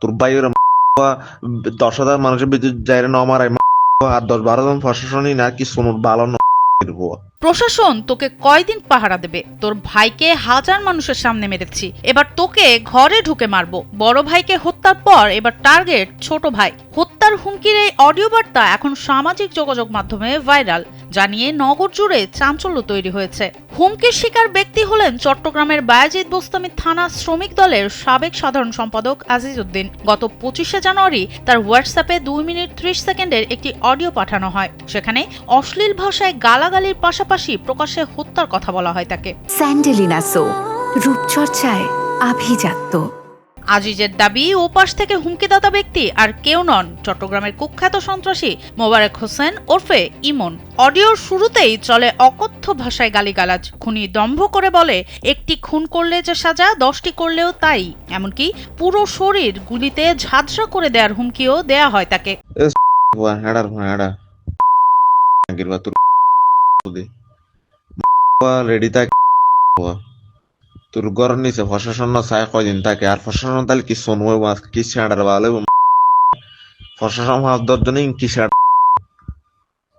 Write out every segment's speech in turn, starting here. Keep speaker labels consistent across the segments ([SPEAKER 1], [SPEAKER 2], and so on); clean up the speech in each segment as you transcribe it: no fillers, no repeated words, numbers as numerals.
[SPEAKER 1] তোর বাইরে 10,000 মানুষের বিদ্যুৎ যাইরে ন মারাই আর 10-12 জন প্রশাসনই না কি শুনুর ভালো
[SPEAKER 2] প্রশাসন তোকে কয়দিন পাহারা দেবে? তোর ভাইকে হাজার মানুষের সামনে মেরেছি, এবার তোকে ঘরে ঢুকে মারবো। বড় ভাইকে হত্যার পর এবার টার্গেট ছোট ভাই। হত্যার হুমকির এই অডিও বার্তা এখন সামাজিক যোগাযোগ মাধ্যমে ভাইরাল, জানিয়ে নগর জুড়ে চাঞ্চল্য তৈরি হয়েছে। হুমকির শিকার ব্যক্তি হলেন চট্টগ্রামের বায়েজিদ বোস্তামি থানা শ্রমিক দলের সাবেক সাধারণ সম্পাদক আজিজ উদ্দিন। গত 25শে জানুয়ারি তার হোয়াটসঅ্যাপে 2 মিনিট 30 সেকেন্ডের একটি অডিও পাঠানো হয়। সেখানে অশ্লীল ভাষায় গালাগালির পাশাপাশি প্রকাশ্যে হত্যার কথা বলা হয় তাকে।
[SPEAKER 3] স্যান্ডেলিনা সো, রূপচর্চায় আভিজাত্য।
[SPEAKER 2] আজিজের দাবি, ওপাশ থেকে হুমকিদাতা ব্যক্তি আর কেউ নন, চট্টগ্রামের কুখ্যাত সন্ত্রাসী মোবারক হোসেন ওরফে ইমন। অডিওর শুরুতেই চলে অকথ্য ভাষায় গালিগালাজ। খুনি দম্ভ করে বলে, একটি খুন করলে যে সাজা, 10টি করলেও তাই। এমনকি পুরো শরীর গুলিতে ঝাঁঝরা করে দেওয়ার হুমকিও দেয়া হয় তাকে।
[SPEAKER 1] রেডি থাক, তোর গরম নিচে প্রশাসন চাই কয়দিন থাকে আর প্রশাসন তাহলে কি শুনবো কি ছাড়ার ভালো প্রশাসন 10 জনে কি ছাড়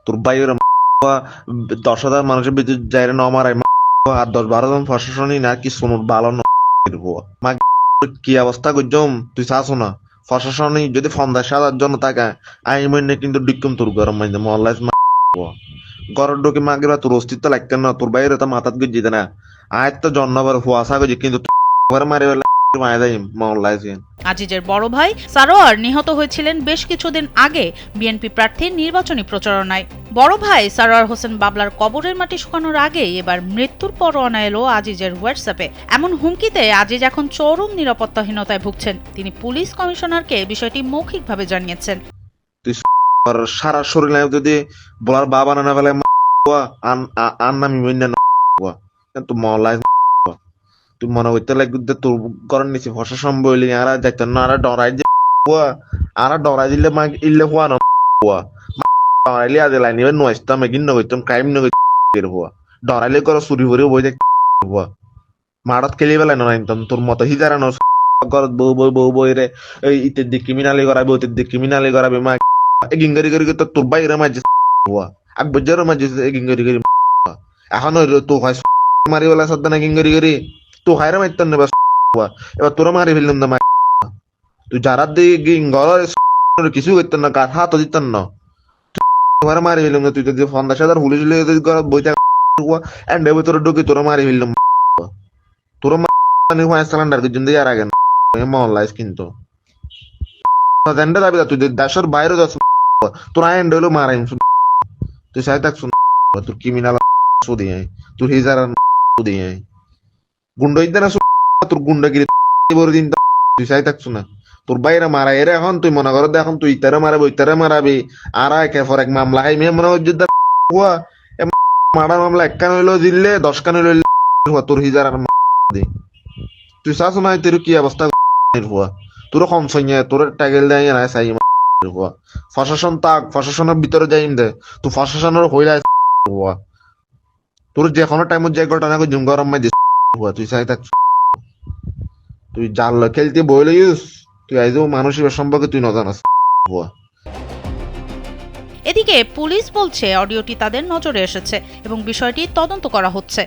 [SPEAKER 1] তোর বাইরে 10,000 মানুষের বিদ্যুৎ যাইরে ন মারাই আর 10-12 জন প্রশাসনই না কি শুনুর ভালো কি অবস্থা করছম তুই চাস না প্রশাসনই যদি 50,000 জন থাকে আমি মনে কিন্তু ডিকম তোর গরম মাইন্দে মহল্লায় গরম ঢুকে মাগিরা তোর অস্তিত্ব লাগতেন না, তোর বাইরে তো মাথাত গিয়ে না আয় তো জন্মবার হুয়াশা করছি কিন্তু মারি
[SPEAKER 2] আজিজের বড় ভাই সারোয়ার নিহত হয়েছিলেন বেশ কিছুদিন আগে বিএনপি প্রার্থীর নির্বাচনী প্রচারণায়। বড় ভাই সারোয়ার হোসেন বাবলার কবরের মাটি শুকানোর আগে এবার মৃত্যুর পরোয়ানা এলো আজিজের হোয়াটসঅ্যাপে। এমন হুমকিতে আজিজ এখন চরম নিরাপত্তাহীনতায় ভুগছেন। তিনি পুলিশ কমিশনারকে বিষয়টি মৌখিকভাবে জানিয়েছেন।
[SPEAKER 1] সারা শরীর যদি বলার বাবা না ফেলে আর নামি তুই মহল্লায় তুই মনে করতে লাগবে তোর ঘরের নিচে প্রশাসন বইলি আর যাইতো না আর ডরাই যে আর ডরাই দিলে মা ইল্লে হওয়া না ডরাইলে আজ লাইন এবার নয়তাম এগিন নগৈতাম ক্রাইম নগৈর হওয়া ডরাইলে করো চুরি করে বই দেখ হওয়া মারাত খেলি বেলায় নাইতাম তোর মতো হিজারা ন ঘরত বউ বই রে ইতের দিক ক্রিমিনালি করাবে ওতের দিক ক্রিমিনালি করাবে মা এগিঙ্গারি করি তোর বাইরে মাঝে হওয়া এক বছর মাঝে এগিঙ্গারি করি এখন তো হয় মারি বলা সাদ্দা না এগিঙ্গারি করি তো হায়রা মারতেন না এবার তোরা মারি ফেললাম না তুই যারা দিয়ে ঘর কিছু করতেন না কার হাতও দিতেন না তোরা মারি ফেললাম না তুই যদি 50,000 পুলিশ বইতে এন্ড তোরা ঢুকে তোরা মারি ফেললাম তোরা সিলিন্ডার জন্য আর আগে মহল্লায় কিন্তু দাবি তুই দেশের বাইরে যাচ্ছ তোরা এন্ড হইলো মারাই তুই চাই থাকছ তোর ক্রিমিনাল দিয়ে তোর হিজার দিয়ে গুন্ড না তোর গুন্ডাগিরি দিন তুই চাই থাকছো না তোর বাইরে মারা এর এখন তুই মনে করো এখন তুই ইতারে মারাবি ওইতারে মারাবি আর একে পর এক মামলা হাই মেয়ে মনে হচ্ছে মারা মামলা 1 কান হইলো দিলে 10 কান হইলো তোর হিজার আর তুই চাস না তোর কি অবস্থা হওয়া তোর কম সৈন্য তোর টাইগেল দেয় না চাই হওয়া প্রশাসন তাক প্রশাসনের ভিতরে যাই দে তুই প্রশাসনের হইলা হওয়া তোর যে কোনো টাইমত যে ঘটনা জুম গরম মাই দিস তুই চাই থাক তুই জাল খেলতে বইলে তুই আইজও মানুষের সম্পর্কে তুই নজানাস।
[SPEAKER 2] এদিকে পুলিশ বলছে অডিওটি তাদের নজরে এসেছে এবং বিষয়টি তদন্ত করা হচ্ছে।